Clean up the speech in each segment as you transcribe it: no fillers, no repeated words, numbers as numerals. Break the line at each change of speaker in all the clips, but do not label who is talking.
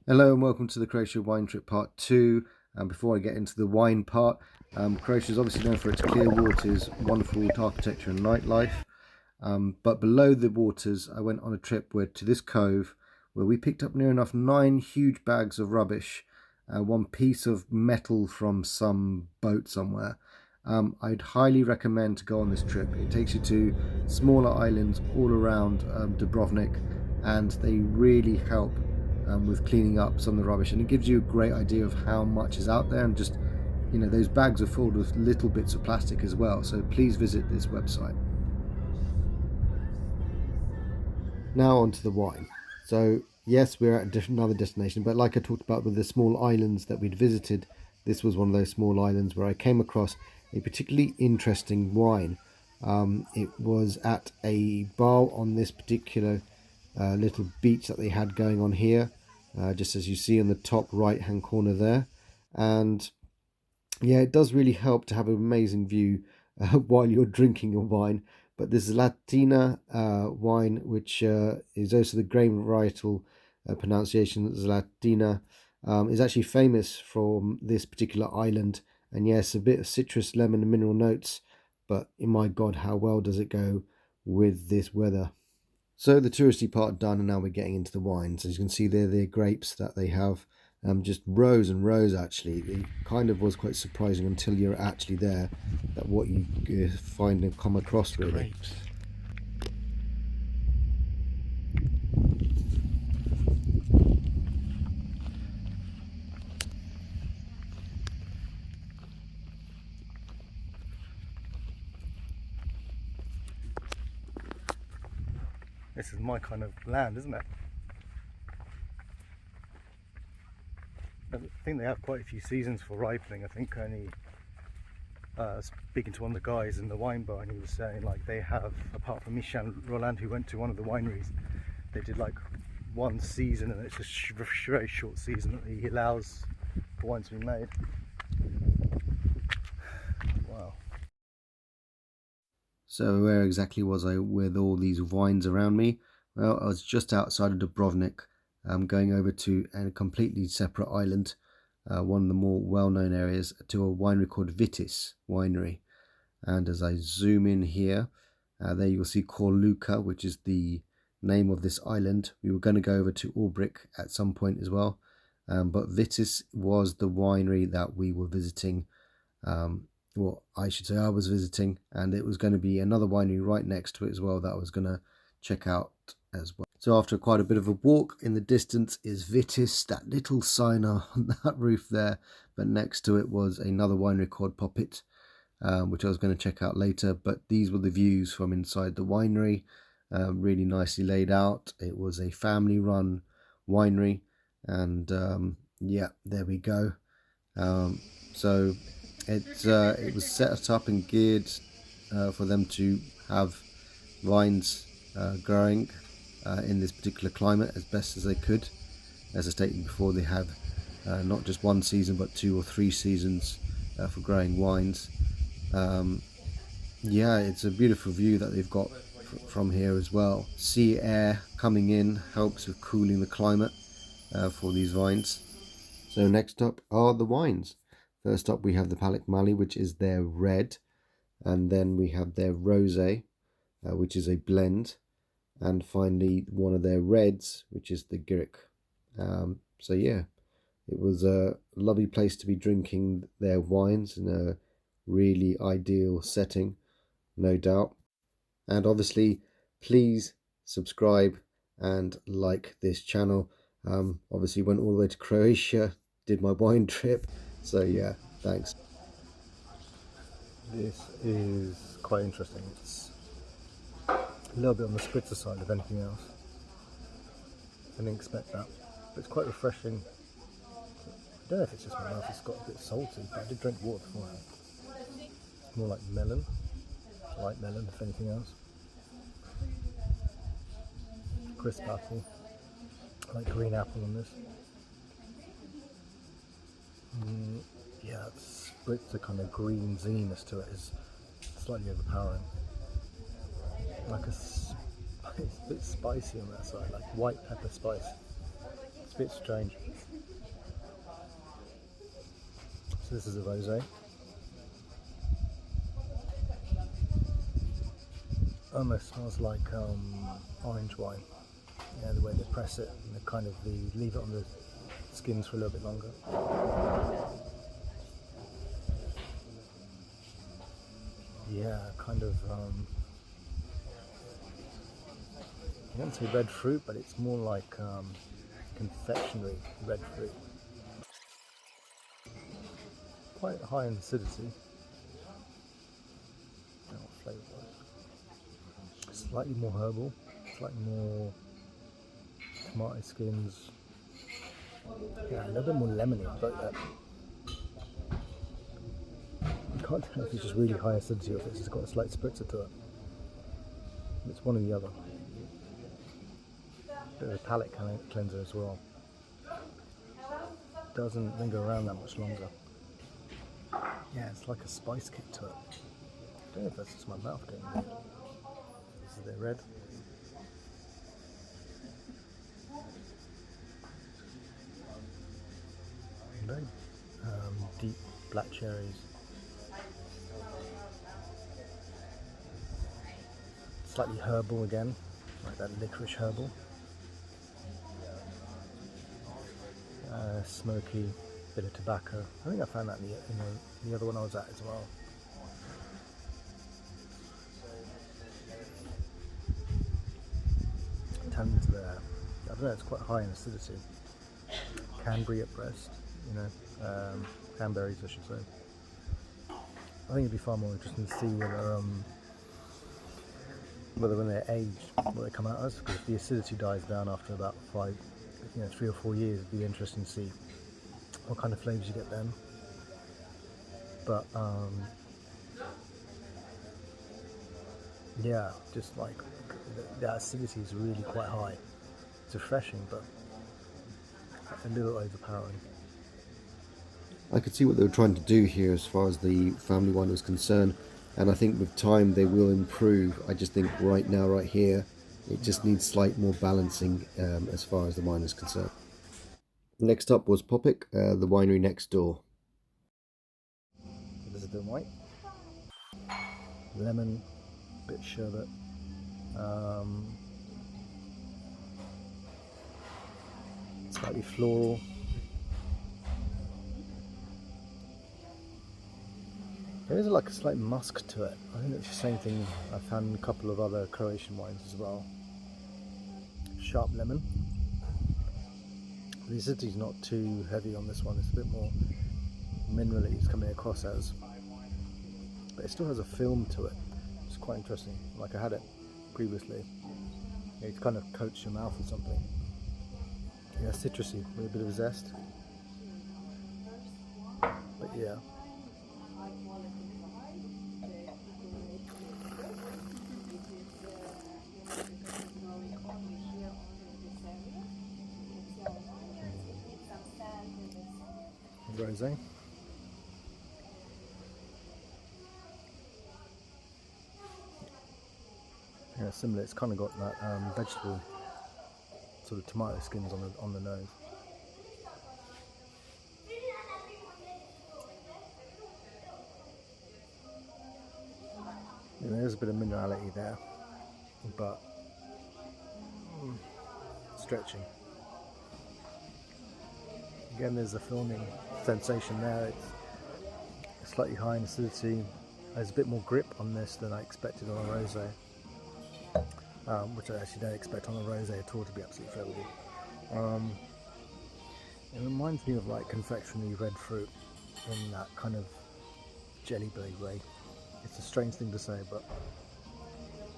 Hello and welcome to the Croatia wine trip part 2. Before I get into the wine part, Croatia is obviously known for its clear waters, wonderful architecture and nightlife. But below the waters, I went on a trip to this cove where we picked up near enough 9 huge bags of rubbish, one piece of metal from some boat somewhere. I'd highly recommend to go on this trip. It takes you to smaller islands all around Dubrovnik, and they really help with cleaning up some of the rubbish, and it gives you a great idea of how much is out there. And just, you know, those bags are filled with little bits of plastic as well, so please visit this website. Now on to the wine. So yes, we're at another destination, but like I talked about with the small islands that we'd visited, this was one of those small islands where I came across a particularly interesting wine. It was at a bar on this particular little beach that they had going on here, just as you see in the top right hand corner there. And yeah, it does really help to have an amazing view while you're drinking your wine. But this is Latina wine, which is also the grain varietal pronunciation Latina, is actually famous from this particular island. And yes, a bit of citrus, lemon and mineral notes, but my God, how well does it go with this weather. So the touristy part done, and now we're getting into the wines. As you can see there, the grapes that they have, just rows and rows actually. It kind of was quite surprising until you're actually there, that what you find and come across really.
Grapes. This is my kind of land, isn't it? I think they have quite a few seasons for ripening. I think only speaking to one of the guys in the wine bar, and he was saying like they have, apart from Masion Roland who went to one of the wineries, they did like one season, and it's a very short season that he allows for wine to be made. Wow.
So where exactly was I with all these wines around me? Well, I was just outside of Dubrovnik, going over to a completely separate island, one of the more well-known areas, to a winery called Vitis Winery. And as I zoom in here, there you will see Korluka, which is the name of this island. We were going to go over to Albrecht at some point as well, but Vitis was the winery that we were visiting. Well, I should say I was visiting, and it was going to be another winery right next to it as well that I was going to check out as well. So after quite a bit of a walk, in the distance is Vitis, that little sign on that roof there, but next to it was another winery called Popit, which I was going to check out later. But these were the views from inside the winery, really nicely laid out. It was a family run winery, and yeah, there we go. So it was set up and geared for them to have vines growing in this particular climate as best as they could. As I stated before, they have not just one season but 2 or 3 seasons for growing wines. Yeah, it's a beautiful view that they've got from here as well. Sea air coming in helps with cooling the climate for these vines. So next up are the wines. First up we have the Palak Mali, which is their red, and then we have their rosé, which is a blend, and finally one of their reds, which is the Gyrik. So yeah, it was a lovely place to be drinking their wines in a really ideal setting, no doubt. And obviously, please subscribe and like this channel. Obviously went all the way to Croatia, did my wine trip. So yeah, thanks.
This is quite interesting. It's a little bit on the spritzer side of anything else. I didn't expect that, but it's quite refreshing. I don't know if it's just my mouth, it's got a bit salty, but I did drink water beforehand. It's more like melon, light melon if anything else. Crisp apple, I like green apple on this. Yeah, that spritzer kind of green zinginess to it is slightly overpowering. Like it's a bit spicy on that side, like white pepper spice. It's a bit strange. So this is a rosé. Almost smells like orange wine. Yeah, the way they press it and they leave it on the skins for a little bit longer. Yeah, kind of. I won't say red fruit, but it's more like confectionery red fruit. Quite high in acidity. Flavour. Slightly more herbal, slightly more tomato skins. Yeah, a little bit more lemony. But you can't tell if it's just really high acidity or if it's just got a slight spritzer to it. It's one or the other. Bit of a palate cleanser as well. Doesn't linger around that much longer. Yeah, it's like a spice kick to it. I don't know if that's just my mouth getting red. This is a bit red. Very deep black cherries. Slightly herbal again, like that licorice herbal. Smoky, bit of tobacco. I think I found that in the other one I was at as well. Tannins there. I don't know, it's quite high in acidity. Cranberry at breast, cranberries I should say. I think it'd be far more interesting to see whether when they're aged, what they come out as, because if the acidity dies down after about 3 or 4 years, it'd be interesting to see what kind of flavours you get then. But yeah, just like the acidity is really quite high. It's refreshing, but a little overpowering.
I could see what they were trying to do here as far as the family wine was concerned, and I think with time they will improve. I just think right now, right here, it just needs slight more balancing as far as the wine is concerned. Next up was Popik, the winery next door.
This is a bit white. Lemon, bit of sherbet. Slightly floral. There is like a slight musk to it. I think it's the same thing I found in a couple of other Croatian wines as well. Sharp lemon. The acidity is not too heavy on this one. It's a bit more minerally it's coming across as, but it still has a film to it. It's quite interesting. Like I had it previously. It kind of coats your mouth or something. Yeah, citrusy with a bit of zest. But yeah. Rosé. Yeah, similar. It's kind of got that vegetable sort of tomato skins on the nose. Yeah, there's a bit of minerality there, but stretching. Again, there's a filming sensation there. It's slightly high in acidity. There's a bit more grip on this than I expected on a rosé, which I actually don't expect on a rosé at all to be absolutely flavorful. It reminds me of like confectionery red fruit in that kind of jelly belly way. It's a strange thing to say, but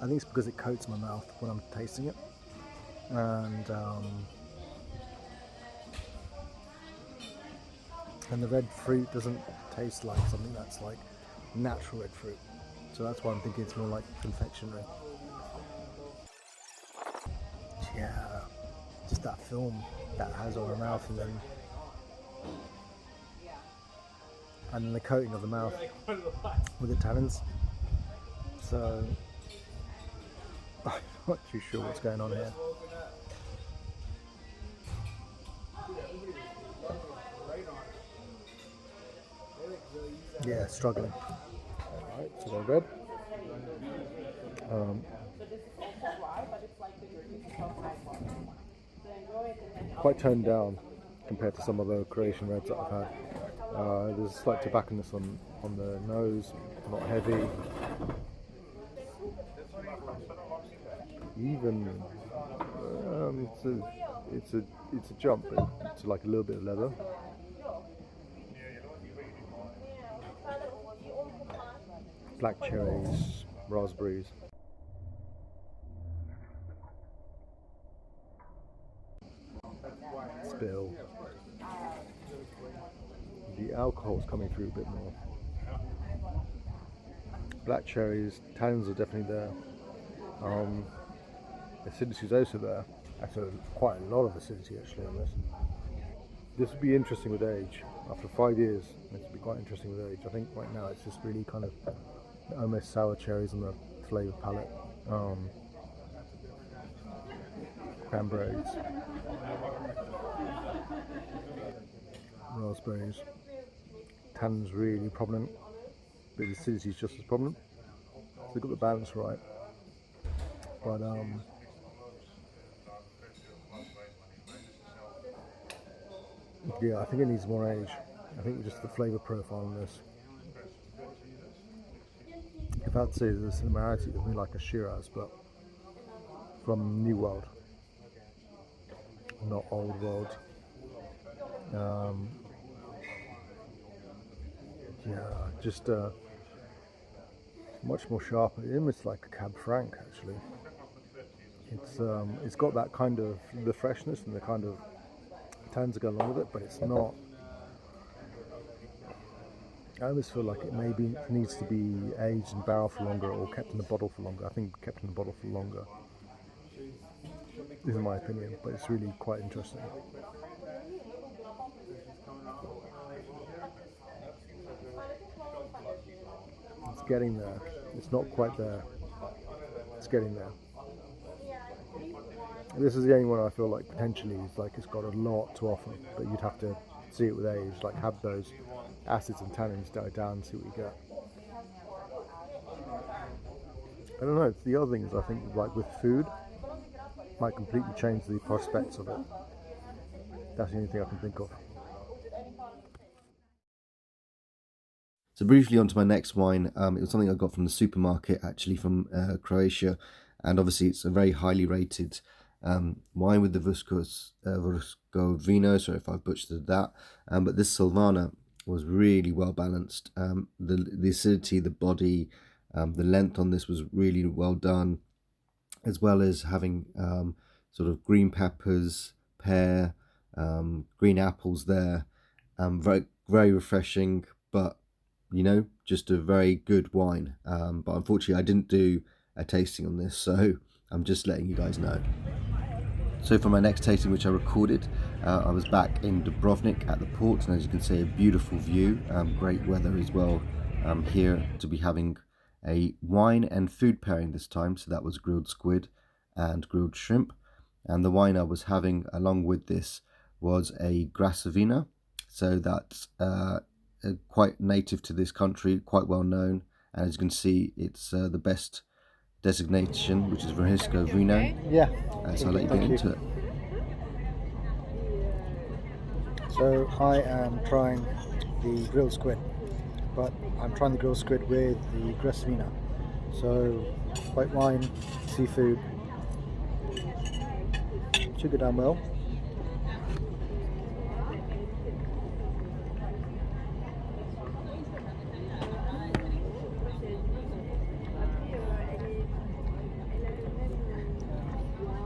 I think it's because it coats my mouth when I'm tasting it, and the red fruit doesn't taste like something that's like natural red fruit, so that's why I'm thinking it's more like confectionery. Yeah, just that film that has on the mouth, and then the coating of the mouth with the tannins. So I'm not too sure what's going on here. Yeah, struggling. Alright, so they're red. Quite toned down compared to some of the Croatian reds that I've had. There's a slight tobacconness on the nose, not heavy. Even it's a jump to like a little bit of leather. Black cherries, raspberries. Spill. The alcohol's coming through a bit more. Black cherries, tannins are definitely there. Acidity is also there. Actually, quite a lot of acidity actually on this. This would be interesting with age. After 5 years, this would be quite interesting with age. I think right now it's just really kind of almost sour cherries on the flavour palette. Cranberries, raspberries. Tannins really prominent, but the acidity is just as prominent. So they've got the balance right. But yeah, I think it needs more age. I think just the flavour profile on this. If I'd say there's a similarity to me like a Shiraz, but from New World, not Old World. Yeah, just much more sharper. Almost like a Cab Franc actually. It's got that kind of the freshness and the kind of tannins to go along with it, but it's not. I always feel like it maybe needs to be aged in barrel for longer or kept in the bottle for longer. I think kept in the bottle for longer is my opinion, but it's really quite interesting. It's getting there. It's not quite there. It's getting there. This is the only one I feel like potentially is like it's got a lot to offer, but you'd have to see it with age, like have those acids and tannins die down and see what you get. I don't know, the other thing is I think like with food, might completely change the prospects of it. That's the only thing I can think of.
So briefly onto my next wine. It was something I got from the supermarket, actually from Croatia, and obviously it's a very highly rated wine with the Vuscovino. Sorry if I've butchered that, but this Silvana was really well balanced. The acidity, the body, the length on this was really well done, as well as having sort of green peppers, pear, green apples there. Very, very refreshing, but you know, just a very good wine. But unfortunately I didn't do a tasting on this, so I'm just letting you guys know. So for my next tasting, which I recorded, I was back in Dubrovnik at the port, and as you can see, a beautiful view, great weather as well here to be having a wine and food pairing this time. So that was grilled squid and grilled shrimp, and the wine I was having along with this was a Grasovina. So that's quite native to this country, quite well known, and as you can see, it's the best designation, which is Vuscovino.
Yeah.
So I'll let you get into it.
So I am trying the grilled squid, but I'm trying the grilled squid with the Grasovina. So white wine, seafood, should go down well.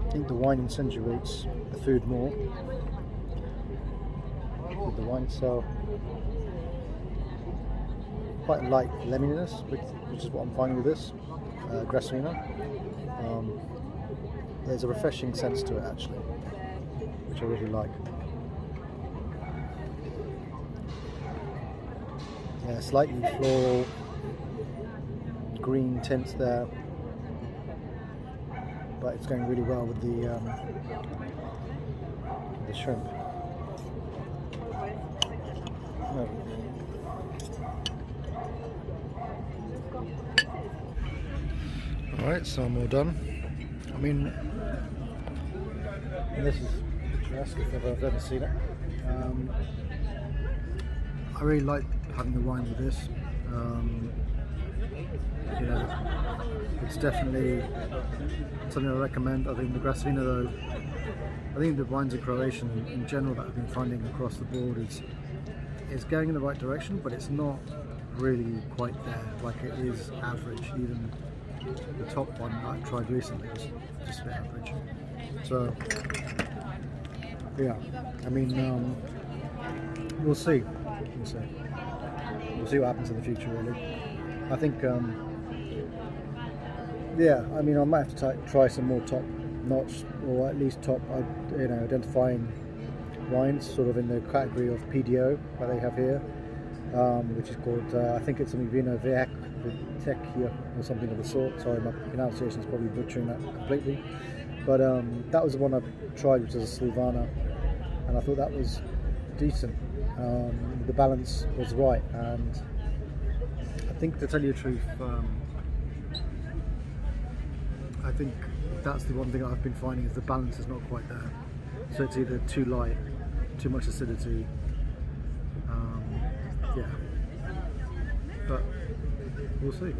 I think the wine accentuates the food more with the wine itself. Quite a light lemoniness, which is what I'm finding with this Grasovina. There's a refreshing sense to it actually, which I really like. Yeah, slightly floral, green tints there. But it's going really well with the shrimp. Alright, so I'm all done. I mean, this is picturesque if I've ever seen it. I really like having the wine with this. You know, it's definitely something I recommend. I think the Grasvina, though, I think the wines in Croatia in general that I've been finding across the board is going in the right direction, but it's not really quite there. Like, it is average. Even the top one that I tried recently was just a bit average. So yeah, I mean, we'll see. We'll see what happens in the future, really. I think, yeah, I mean, I might have to try some more top notch, or at least top, you know, identifying wines, sort of in the category of PDO that they have here, which is called, I think it's something Vino Vecchio or something of the sort. Sorry, my pronunciation is probably butchering that completely. But that was the one I tried, which was a Slovana, and I thought that was decent. The balance was right, and I think, to tell you the truth, I think that's the one thing I've been finding, is the balance is not quite there. So it's either too light, too much acidity, yeah, but we'll see.